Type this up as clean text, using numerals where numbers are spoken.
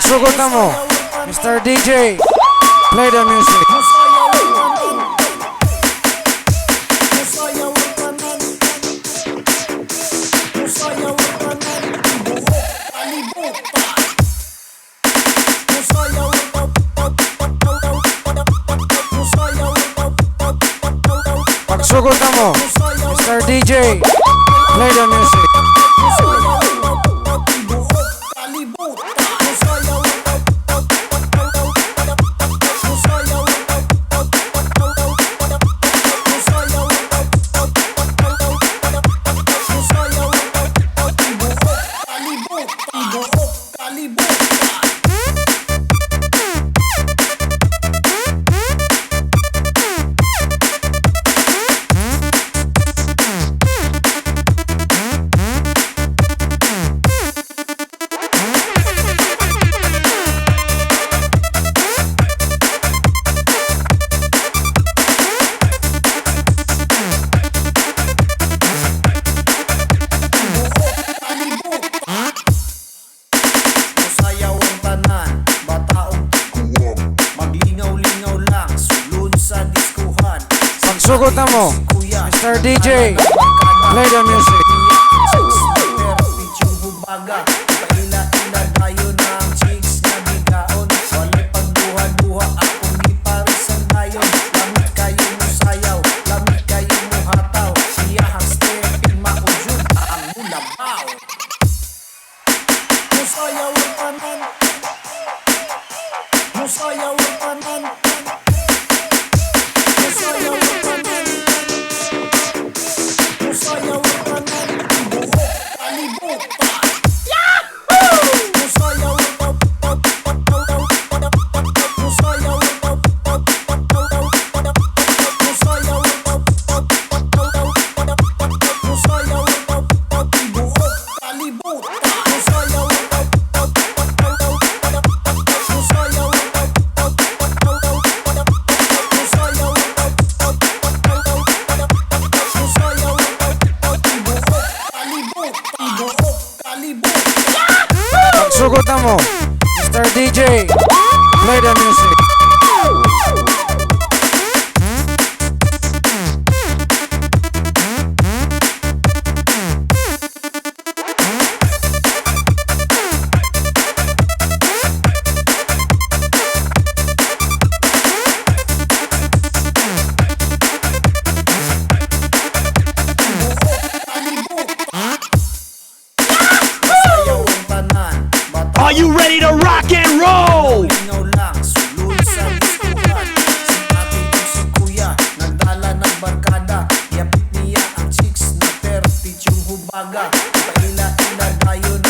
Pagsugot na mo, Mr. DJ, play the music. Pagsugot na mo, Mr. DJ, play the music. Pagsugot na mo, Mr. DJ, play the music. Pagsugot na mo, Mr. DJ, play the music. Are you ready to rock and roll? Nagdala ng barkada, yapit niya ang chicks na pertit yung hubaga. Paila-ila dayon